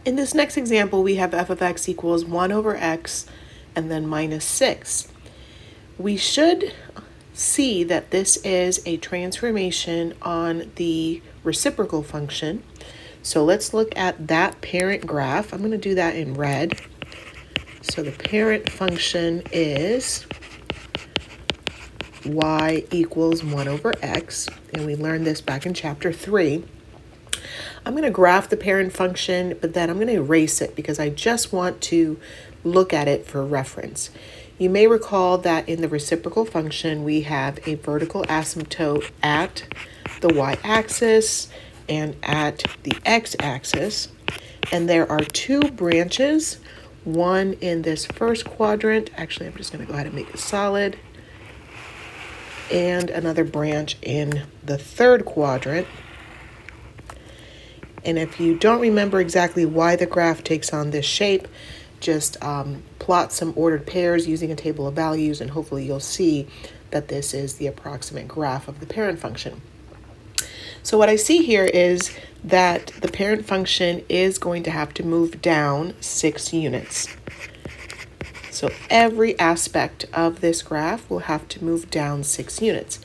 In this next example, we have f of x equals 1 over x and then minus 6. We should see that this is a transformation on the reciprocal function. So let's look at that parent graph. I'm going to do that in red. So the parent function is y equals 1 over x, and we learned this back in chapter 3. I'm going to graph the parent function, but then I'm going to erase it because I just want to look at it for reference. You may recall that in the reciprocal function, we have a vertical asymptote at the y-axis and at the x-axis, and there are two branches, one in this first quadrant. Actually, I'm just going to go ahead and make it solid, and another branch in the third quadrant. And if you don't remember exactly why the graph takes on this shape, just plot some ordered pairs using a table of values, and hopefully you'll see that this is the approximate graph of the parent function. So what I see here is that the parent function is going to have to move down 6 units. So every aspect of this graph will have to move down 6 units,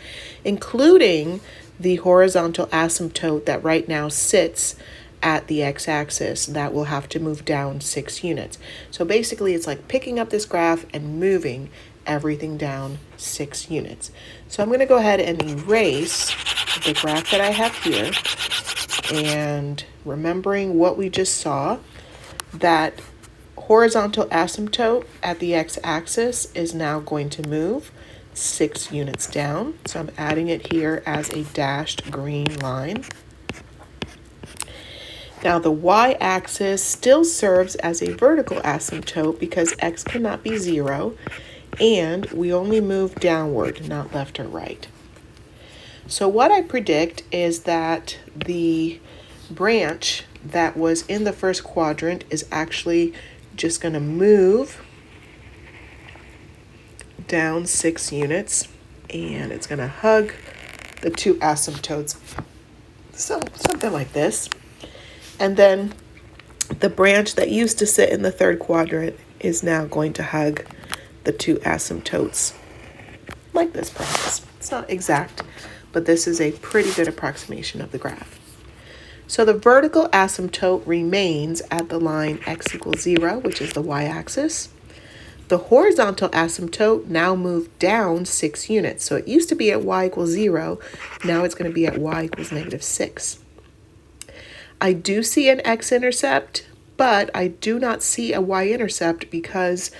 including the horizontal asymptote that right now sits at the x-axis. That will have to move down 6 units. So basically it's like picking up this graph and moving everything down 6 units. So I'm going to go ahead and erase the graph that I have here, and remembering what we just saw, that horizontal asymptote at the x-axis is now going to move 6 units down. So I'm adding it here as a dashed green line. Now the y-axis still serves as a vertical asymptote because x cannot be 0, and we only move downward, not left or right. So what I predict is that the branch that was in the first quadrant is actually just going to move down 6 units, and it's going to hug the two asymptotes, something like this. And then the branch that used to sit in the third quadrant is now going to hug the two asymptotes like this, perhaps. It's not exact, but this is a pretty good approximation of the graph. So the vertical asymptote remains at the line x equals 0, which is the y-axis. The horizontal asymptote now moved down 6 units. So it used to be at y equals 0. Now it's going to be at y equals -6. I do see an x-intercept, but I do not see a y-intercept because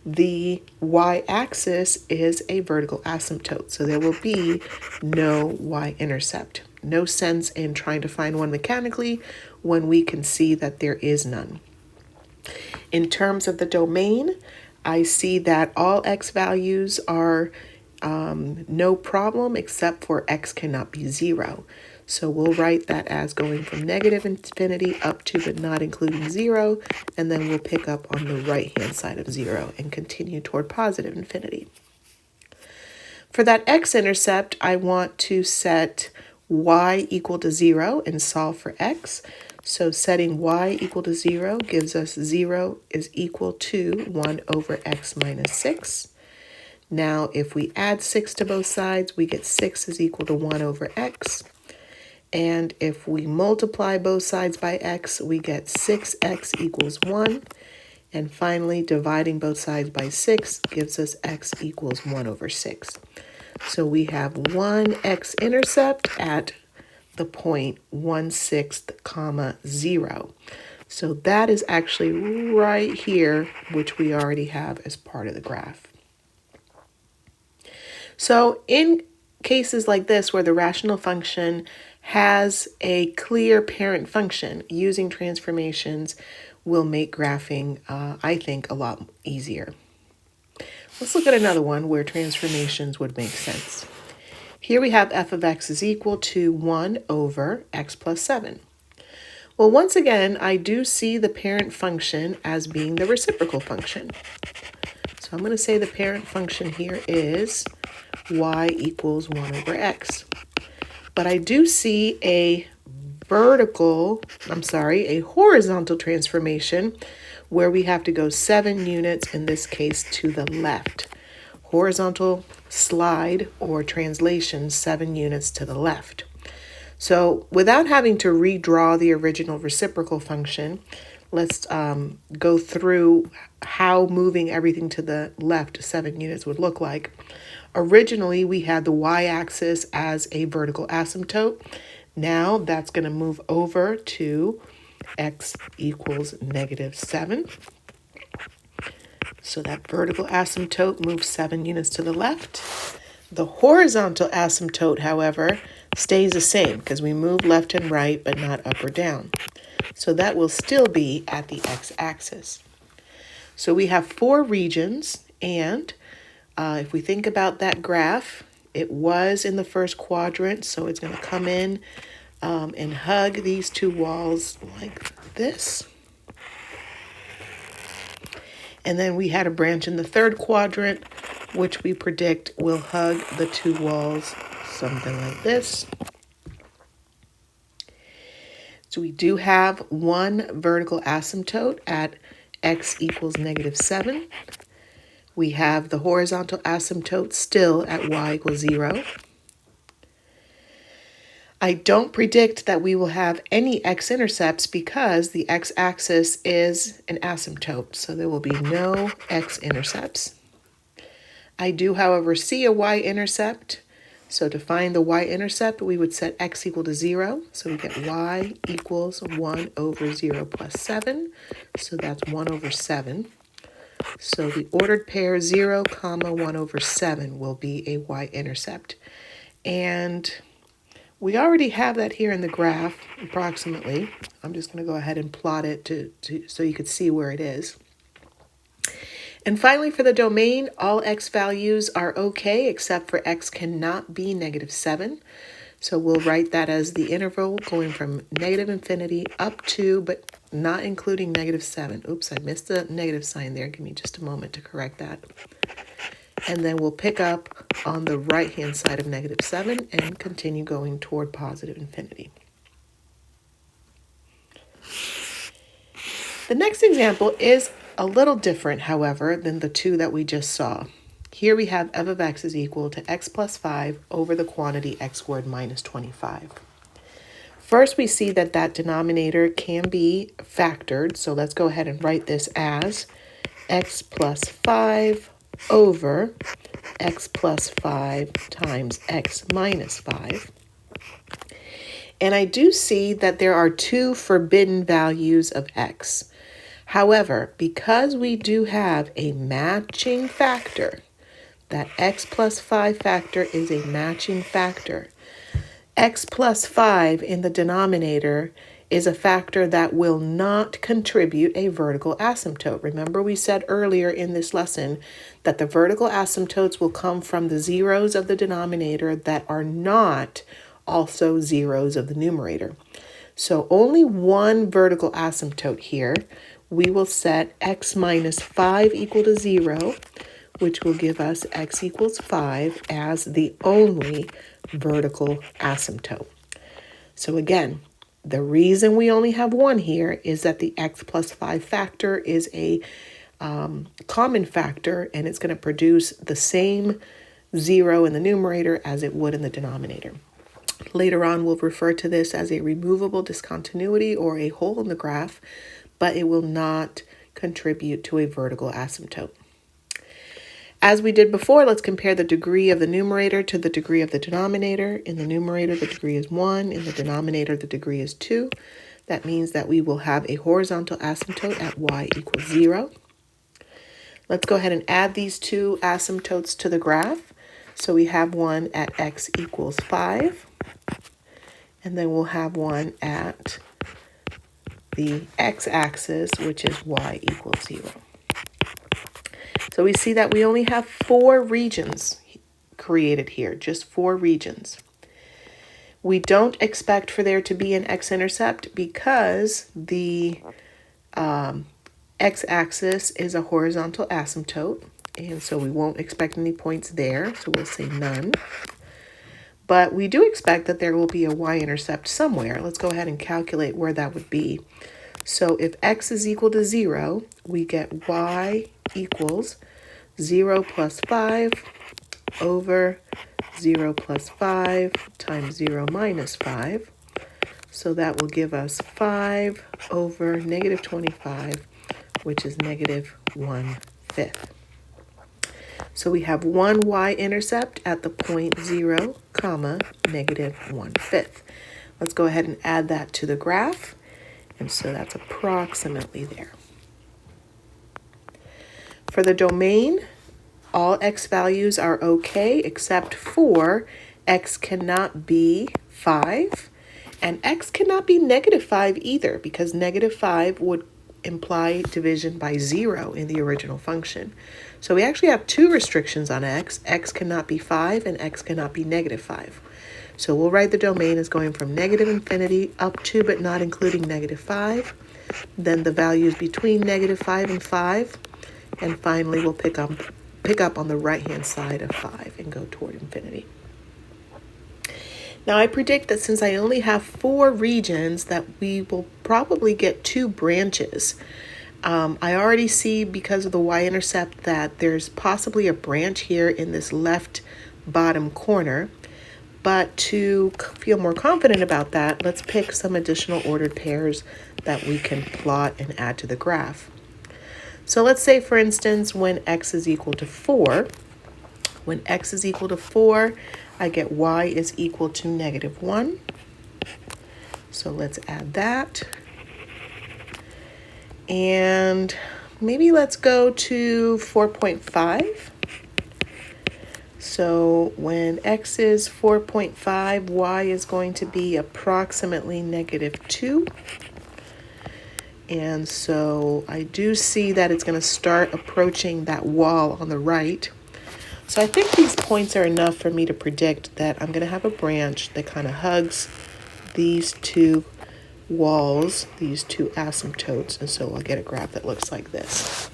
the y-axis is a vertical asymptote. So there will be no y-intercept. No sense in trying to find one mechanically when we can see that there is none. In terms of the domain, I see that all x values are no problem except for x cannot be 0. So we'll write that as going from -infinity up to but not including 0, and then we'll pick up on the right-hand side of 0 and continue toward positive infinity. For that x-intercept, I want to set y equal to 0 and solve for x. So setting y equal to 0 gives us 0 is equal to 1 over x minus 6. Now, if we add 6 to both sides, we get 6 is equal to 1 over x. And if we multiply both sides by x, we get 6x equals 1. And finally, dividing both sides by 6 gives us x equals 1 over 6. So we have one x-intercept at the point 1/6, 0. So that is actually right here, which we already have as part of the graph. So in cases like this where the rational function has a clear parent function, using transformations will make graphing, I think, a lot easier. Let's look at another one where transformations would make sense. Here we have f of x is equal to 1 over x plus 7. Well, once again, I do see the parent function as being the reciprocal function. So I'm going to say the parent function here is y equals 1 over x. But I do see a a horizontal transformation where we have to go 7 units, in this case, to the left. Horizontal slide or translation 7 units to the left. So without having to redraw the original reciprocal function, let's go through how moving everything to the left 7 units would look like. Originally, we had the y-axis as a vertical asymptote. Now that's going to move over to x equals -7. So that vertical asymptote moves 7 units to the left. The horizontal asymptote, however, stays the same because we move left and right, but not up or down. So that will still be at the x-axis. So we have 4 regions, and if we think about that graph, it was in the first quadrant, so it's going to come in and hug these 2 walls like this. And then we had a branch in the third quadrant, which we predict will hug the 2 walls, something like this. So we do have one vertical asymptote at x equals -7. We have the horizontal asymptote still at y equals 0. I don't predict that we will have any x-intercepts because the x-axis is an asymptote, so there will be no x-intercepts. I do, however, see a y-intercept. So to find the y-intercept, we would set x equal to 0. So we get y equals 1 over 0 plus 7. So that's 1 over 7. So the ordered pair 0, 1 over 7 will be a y-intercept. And we already have that here in the graph, approximately. I'm just going to go ahead and plot it so you could see where it is. And finally, for the domain, all x values are okay, except for x cannot be -7. So we'll write that as the interval going from -infinity up to, but not including -7. Oops, I missed the negative sign there. Give me just a moment to correct that. And then we'll pick up on the right-hand side of -7 and continue going toward positive infinity. The next example is a little different, however, than the 2 that we just saw. Here we have f of x is equal to x plus 5 over the quantity x squared minus 25. First, we see that that denominator can be factored, so let's go ahead and write this as x plus 5 over x plus 5 times x minus 5. And I do see that there are 2 forbidden values of x. However, because we do have a matching factor, that x plus 5 factor is a matching factor. X plus 5 in the denominator is a factor that will not contribute a vertical asymptote. Remember, we said earlier in this lesson that the vertical asymptotes will come from the zeros of the denominator that are not also zeros of the numerator. So only one vertical asymptote here. We will set x minus 5 equal to 0, which will give us x equals 5 as the only vertical asymptote. So again, the reason we only have one here is that the x plus 5 factor is a common factor, and it's going to produce the same 0 in the numerator as it would in the denominator. Later on, we'll refer to this as a removable discontinuity or a hole in the graph, but it will not contribute to a vertical asymptote. As we did before, let's compare the degree of the numerator to the degree of the denominator. In the numerator, the degree is 1. In the denominator, the degree is 2. That means that we will have a horizontal asymptote at y equals 0. Let's go ahead and add these 2 asymptotes to the graph. So we have one at x equals 5, and then we'll have one at the x-axis, which is y equals 0. So we see that we only have 4 regions created here, just 4 regions. We don't expect for there to be an x-intercept because the x-axis is a horizontal asymptote, and so we won't expect any points there, so we'll say none. but we do expect that there will be a y-intercept somewhere. Let's go ahead and calculate where that would be. So if x is equal to 0, we get y equals 0 plus 5 over 0 plus 5 times 0 minus 5. So that will give us 5 over negative 25, which is negative 1/5. So we have one y-intercept at the point 0, comma, negative 1/5. Let's go ahead and add that to the graph. And so that's approximately there. For the domain, all x values are okay except for x cannot be 5, and x cannot be negative 5 either, because negative 5 would imply division by 0 in the original function. So we actually have two restrictions on x. X cannot be 5 and x cannot be negative 5. So we'll write the domain as going from negative infinity up to but not including negative 5. Then the values between negative 5 and 5. And finally we'll pick up on the right-hand side of 5 and go toward infinity. Now I predict that since I only have 4 regions, that we will probably get 2 branches. I already see, because of the y-intercept, that there's possibly a branch here in this left bottom corner. But to feel more confident about that, let's pick some additional ordered pairs that we can plot and add to the graph. So let's say, for instance, when x is equal to 4, when x is equal to 4, I get y is equal to negative 1. So let's add that. And maybe let's go to 4.5. So when x is 4.5, y is going to be approximately negative 2. And so I do see that it's going to start approaching that wall on the right. So I think these points are enough for me to predict that I'm going to have a branch that kind of hugs these two walls, these two asymptotes, and so I'll get a graph that looks like this.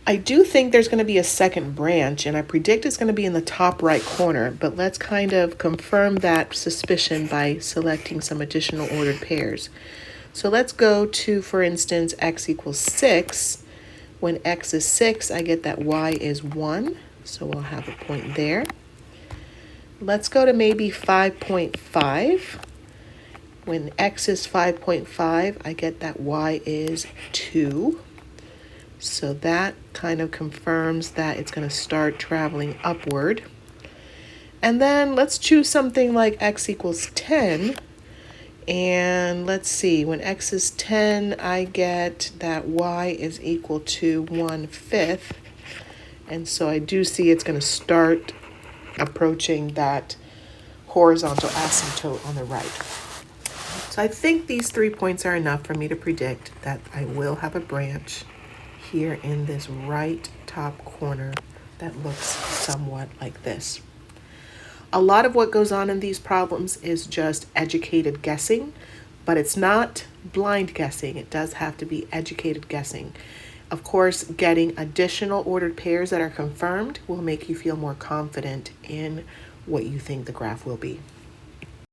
I do think there's going to be a second branch, and I predict it's going to be in the top right corner, but let's kind of confirm that suspicion by selecting some additional ordered pairs. So let's go to, for instance, x equals 6. When x is 6, I get that y is 1, so we'll have a point there. Let's go to maybe 5.5. When x is 5.5, I get that y is 2. So that kind of confirms that it's going to start traveling upward. And then let's choose something like x equals 10. And let's see, when x is 10, I get that y is equal to 1/5. And so I do see it's going to start approaching that horizontal asymptote on the right. So I think these 3 points are enough for me to predict that I will have a branch here in this right top corner that looks somewhat like this. A lot of what goes on in these problems is just educated guessing, but it's not blind guessing. It does have to be educated guessing. Of course, getting additional ordered pairs that are confirmed will make you feel more confident in what you think the graph will be.